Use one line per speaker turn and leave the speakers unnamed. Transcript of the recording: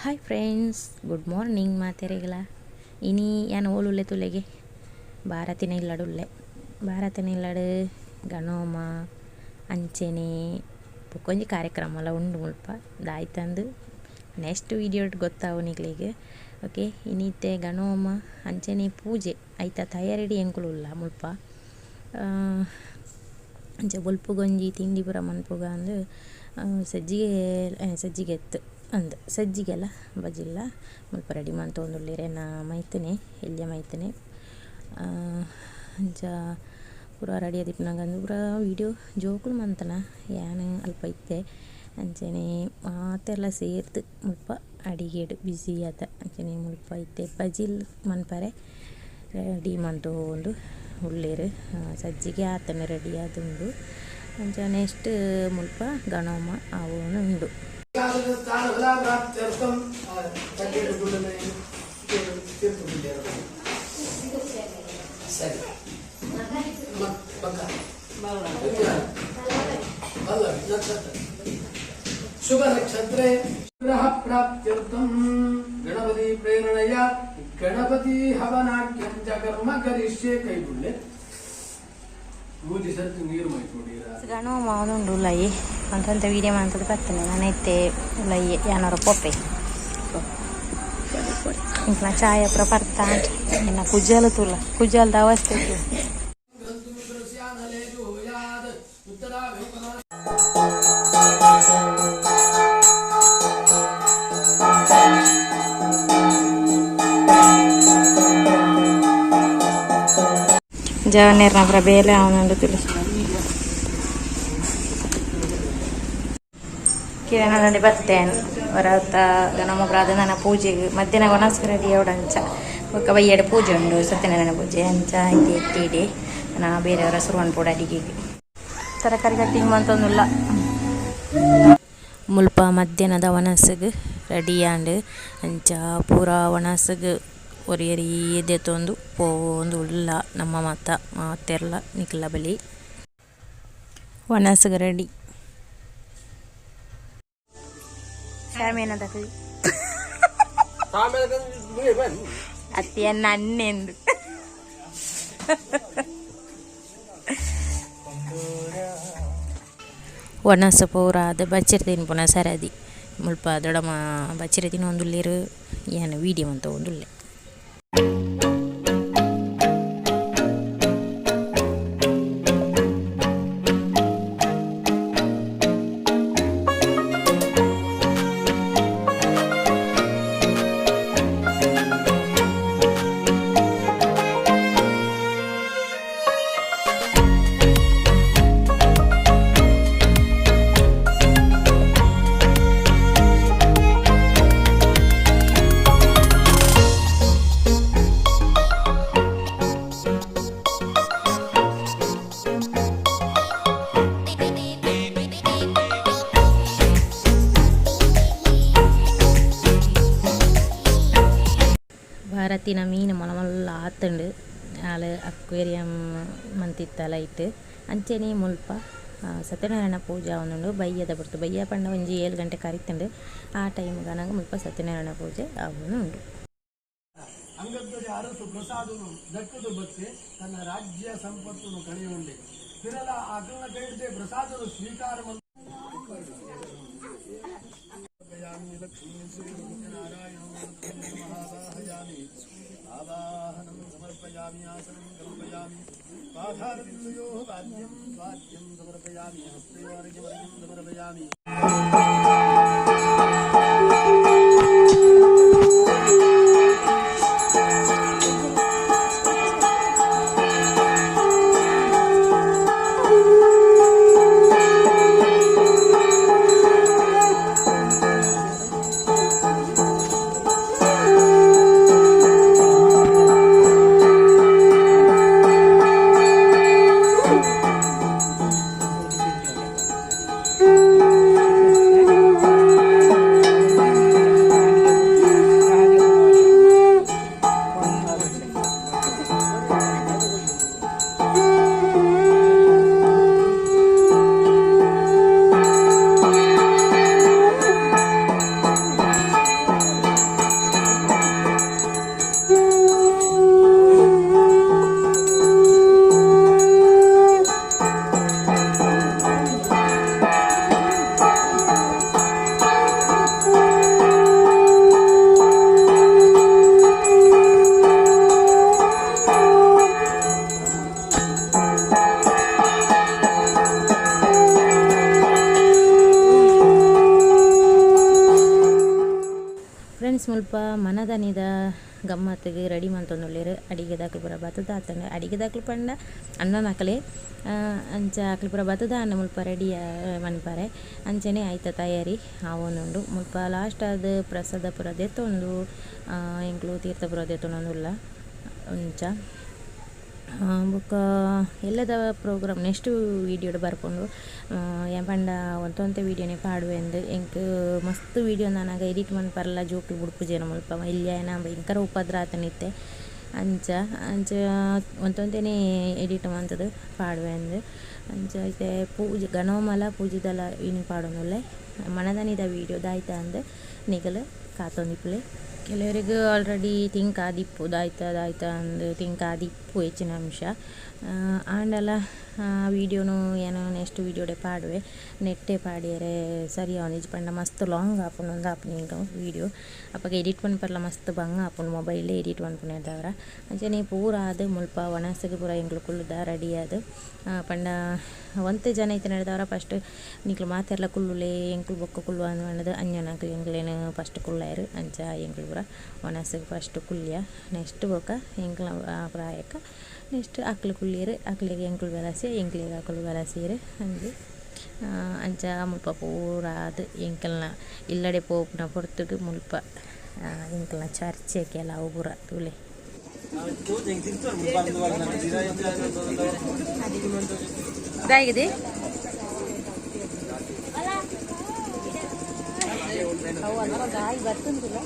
Hi friends, good morning ಮಾತೆರೆಗಳ. ಇನಿ ಯಾನು ಓಲುಲ್ಲೆ ತುಲೆಗೆ ಭಾರತಿನ ಇಲ್ಲಡುಲ್ಲೆ ಭಾರತಿನ ಇಲ್ಲಡು ಗಣೋಮ ಅಂಚೆನೆ ಬೊಕೊಂಜಿ ಕಾರ್ಯಕ್ರಮ ಉಂಡು ಮುಲ್ಪ ದಾಯ್ತಂದು ನೆಕ್ಸ್ಟ್ ವಿಡಿಯೋ ಗೊತ್ತಾವನಿಗ್ಲಿಗೆ. ಓಕೆ, ಇನ್ನಿತ್ತೆ ಗಣೋಮ ಅಂಚೆನೆ ಪೂಜೆ ಐತ ತಯಾರಿಡಿ ಎಂಕುಲುಲ್ಲ ಮುಲ್ಪ ಅಂಚೆ ಬೊಲ್ಪುಗೊಂಜಿ ತಿಂಡಿ ಪುರ ಮನ್ಪುಗ ಅಂದು ಸಜ್ಜಿಗೆ ಎತ್ತು ಅಂದು ಸಜ್ಜಿಗೆಲ್ಲ ಬಜಿಲ್ಲ ಮುಲ್ಪ ರೆಡಿ ಮಂತೊಂದುಲ್ಲೆರೆ ನಾ ಮೈತನೆ ಎಲ್ಯ ಮೈತನೆ ಅಂಚ ಪೂರ ರೆಡಿ ಆದಿಪ್ಪುನಂಗಂದು ಪೂರ ವೀಡಿಯೋ ಜೋಕುಲು ಮಂತನ ಯಾನು ಅಲ್ಪ ಇತ್ತೆ ಅಂಚನೆ ಮಾತೆಲ್ಲ ಸೇರ್ದು ಮುಲ್ಪ ಅಡಿಗೆಡು ಬಿಸಿ ಆತ ಅಂಚನೆ ಮುಲ್ಪ ಇತ್ತೆ ಬಜಿಲ್ ಮನ್ಪರೆ ರೆಡಿ ಮಂತೊಂದು ಉಳ್ಳೇರು ಸಜ್ಜಿಗೆ ಆತನ ರೆಡಿ ಆದುಂಡು ಅಂಚ ನೆಕ್ಸ್ಟ್ ಮುಲ್ಪ ಗಣೋಮ ಅವನು ಉಂಡು.
ಶುಭ ನಕ್ಷತ್ರೆ ಗ್ರಹ ಪ್ರಾಪ್ತ್ಯರ್ಥಂ ಗಣಪತಿ ಪ್ರೇರಣೆಯ ಗಣಪತಿ ಹವನಾಕ್ಯಂ ಚ ಕರ್ಮ ಕರಿಷ್ಯೆ ಕೈಗುಳ್ಳೆ ಪೂಜಿಸತ್ತು ನೀರು ಮೈಕೊಡಿರ
ಗಣೋಮ ಅವನುಂಡು ಉಲ್ಲಯಿ ಅಂತಂತ ವೀಡಿಯೋ ಮಾಡ್ತದೆ ಬರ್ತೇನೆ ನಾನೈತೆ ಉಲ್ಲಯ್ಯ ಯಾನೋರ ಪೊಪ್ಪೆ ಇಂಕ ಚಾಯ ಪುರ ಬರ್ತಾ ಇನ್ನು ಕುಜ್ಜಲು ತುಲ ಕುಜ್ಜಲ್ದ ಅವಸ್ಥೆ ಜವನೇರ್ನ ಪುರ ಬೇಲೆ ಅವನುಂಡು ತುಳಿ ಕಿರಣದಲ್ಲಿ ಬರ್ತೇನೆ ಹೊರತ ಗಣಮ ಪ್ರಾರ್ಥನ ಪೂಜೆಗೆ ಮಧ್ಯಾಹ್ನ ವನಸ್ಕರಡಿ ಅವಡಂಚ ಒಕ್ಕ ಬಯ್ಯಡ ಪೂಜೆ ಉಂಡು ಸತ್ಯನಾರಾಯಣ ಪೂಜೆ ಅಂಚ ಇದು ಎಟ್ಟಿಡಿ ನಾ ಬೇರೆಯವರ ಸುರುವನ್ ಪೋಡ ಅಡಿಗೆಗೆ ತರಕಾರಿ ಕಟ್ಟಿಂಗ್ ಮಂತೊಂದುಲ್ಲ ಮುಲ್ಪ ಮಧ್ಯಾಹ್ನದ ವನಸ್ಸಿಗೆ ರೆಡಿಯಾಂಡು ಅಂಚ ಪೂರ ವನಸ್ಸಿಗೆ ಒರಿಯರಿ ಎದ್ದೆತ್ತೊಂದು ಪೋಂದು ಉಲ್ಲ ನಮ್ಮ ಮಾತೆರ್ಲ ನಿಕ್ಲ ಬಲಿ ವನಸ್ಸಿಗೆ ರೆಡಿ ಅತ್ತಿಯ ನನ್ನೆಂದು ಒಣಸ ಪೂರ ಅದು ಬಚ್ಚಿರ್ತೀನಿ ಪುನಃ ಸರದಿ ಮುಲ್ಪ ದೊಡಮ ಬಚ್ಚಿರ್ತೀನಿ ಒಂದುಲ್ಲೇರು ಏನು ವೀಡಿಯೋ ಅಂತ ಒಂದುಲ್ಲೆ. ಭಾರತಿನ ಮೀನು ಮೊಲಮಲ್ಲ ಆತಂಡು ಆಳು ಅಕ್ವೇರಿಯಂ ಮಂತಿತ್ತಲ ಇಟ್ಟು ಅಂಚೆನೆ ಮುಲ್ಪ ಸತ್ಯನಾರಾಯಣ ಪೂಜೆ ಅವನುಂಡು ಬಯ್ಯದ ಬಿಡ್ತು ಬಯ್ಯ ಪಂಡ ಒಂಜಿ 7 ಗಂಟೆ ಕರಿತಂಡು ಆ ಟೈಮ್ಗೆ ನಂಗೆ ಮುಲ್ಪ ಸತ್ಯನಾರಾಯಣ ಪೂಜೆ ಅವನು ಉಂಡು.
ಅಂಗದ್ದರೆ ಅರಸು ಪ್ರಸಾದನು ದಕ್ಕದು ಬತ್ತೆ ತನ್ನ ರಾಜ್ಯ ಸಂಪತ್ತನ್ನು ಕಳೆಯುಂಡೆ ತಿರಲ ಅಕಲ ಕೈಡ್ದೆ ಪ್ರಸಾದನು ಸ್ವೀಕಾರ ಆವಾಹನಂ ಸಮರ್ಪಯಾಮಿ ಆಸನಂ ಕಲ್ಪಯಾಮಿ ಪಾಠಾರ್ಯೋ ವಾದ್ಯಂ ವಾದ್ಯಂ ಸಮರ್ಪಯಾಮಿ ಹಸ್ತಯೋರ್ಘ್ಯಂ ಸಮರ್ಪಯಾಮಿ.
ಫ್ರೆಂಡ್ಸ್ ಮುಲ್ಪ ಮನದನಿದ ಗಮ್ಮತ್ತಿಗೆ ರೆಡಿ ಮಂತೊಂದುಲ್ಲೆರ್ ಅಡಿಗೆ ದಾಖಲು ಪೂರ ಬತ್ತದ ಆತಂಡ ಅಡಿಗೆ ದಾಖಲು ಪಂಡ ಅನ್ನ ನಕಲೆ ಅಂಚ ಆಕಲು ಪೂರ ಬತ್ತದ ಅನ್ನ ಮುಲ್ಪ ರೆಡಿ ಮನ್ಪಾರೆ ಅಂಚನೆ ಆಯ್ತ ತಯಾರಿ ಆವೊಂದುಂಡು ಮುಲ್ಪ ಲಾಸ್ಟ್ ಅದು ಪ್ರಸಾದ ಪೂರ ದೆತ್ತೊಂದು ಎಂಕ್ಲು ತೀರ್ಥ ಪೂರ ದೆತ್ತೊಂದುಲ್ಲ ಅಂಚ ಬೊಕ್ಕ ಎಲ್ಲದ ಪ್ರೋಗ್ರಾಮ್ ನೆಕ್ಸ್ಟ್ ವೀಡಿಯೋಡು ಬರ್ಕೊಂಡು ಪಂಡ ಒಂತೊಂತೆ ವೀಡಿಯೋನೇ ಪಾಡುವೆ ಅಂದು ಎಂಕ್ ಮಸ್ತ್ ವೀಡಿಯೋ ನನಗ ಎಡಿಟ್ ಮನ್ಪರ್ಲ ಜೋಕ್ಲು ಬುಡ್ಪುಜೇನ ಮುಲ್ಪ ಇಲ್ಲೇನ ಭಯಂಕರ ಉಪದ್ರ ಆತನಿತ್ತೆ ಅಂಚ ಒಂತೊಂತೆನೇ ಎಡಿಟ್ ಮಂತದು ಪಾಡುವೆ ಅಂದು ಅಂಚ ಐತೆ ಪೂಜೆ ಗಣೋಮಲ ಪೂಜೆದಲ್ಲ ಇನಿ ಪಾಡೋನುಲ್ಲೆ ಮನದನಿದ ವೀಡಿಯೋ ದಾಯ್ತ ಅಂದು ನಿಗಲು ಕಾತೊಂದಿಪ್ಪುಲೆ ಕೆಲವರಿಗೆ ಆಲ್ರೆಡಿ ತಿಂಕ್ ಆದಿಪ್ಪು ದಾಯ್ತ ಅಂದು ತಿಂಕ್ ಆದಿಪ್ಪು ಹೆಚ್ಚಿನ ಅಂಶ ಆಂಡಲ ವೀಡಿಯೋನು ಏನೋ ನೆಕ್ಸ್ಟ್ ವೀಡಿಯೋಡೆ ಪಾಡುವೆ ನೆಟ್ಟೆ ಪಾಡಿಯರೆ ಸರಿ ಅವನಿಜ್ ಪಂಡ ಮಸ್ತ್ ಲಾಂಗ್ ಆಪುಂಡು ಒಂದು ಆಪುನಿಂಗ ವೀಡಿಯೋ ಅಪ್ಪಗೆ ಎಡಿಟ್ ಪನ್ಪರ್ಲ ಮಸ್ತ್ ಬಂಗ ಆಪುಂಡು ಮೊಬೈಲೇ ಎಡಿಟ್ ಪನ್ಪುನೇದವರ ಅಂಚನೆ ಪೂರ ಅದು ಮುಲ್ಪ ಒಣಸಗೆ ಪೂರ ಎಂಗ್ಲು ಕುಲ್ಲುದ ರೆಡಿ ಅದು ಪಂಡ ಒಂತೆ ಜನ ಐತೆ ನಡೆದವರ ಫಸ್ಟ್ ನಿಕ್ಲು ಮಾತೆಲ್ಲ ಕುಲ್ಲುಲೆ ಎಂಕ್ಲು ಬೊಕ್ಕ ಕುಲ್ಲು ಅನ್ನೋದು ಅಂಜನಕ್ಲು ಎಂಗ್ಲೇನು ಫಸ್ಟ್ ಕುಲ್ಲಾಯರು ಅಂಚ ಎಂಕ್ಲು ಪೂರ ಒಣಸಗೆ ಫಸ್ಟ್ ಕುಲ್ಯ ನೆಕ್ಸ್ಟ್ ಬೊಕ್ಕ ಎಂಕ್ಲ ಪ್ರಾಯಕ ನೆಕ್ಸ್ಟ್ ಆಕಳು ಕುಳ್ಳಿಯರು ಆಕಳಿಗೆ ಎಂಕ್ಲು ಬೆಲಸಿ ಎಂಕ್ಲಿಗೆ ಆಕಳು ಬೆಲಸಿರು ಅಂದು ಅಂಚ ಮುಲ್ಪ ಪೂರ ಅದು ಎಂಕಲ್ನ ಇಲ್ಲಡೆ ಪೋಪುನ ಪೊರ್ತುಡು ಮುಲ್ಪ ಎಂಕಲ್ನ ಚರ್ಚೆಗೆಲ್ಲ ಅವು ಪೂರ ತುಲೆ ದಾಯಿಗಿದೆ ಅವು ಅಲ್ಲ ಗಾಯಿ ಬರ್ತುಂಟಿಲ್ಲ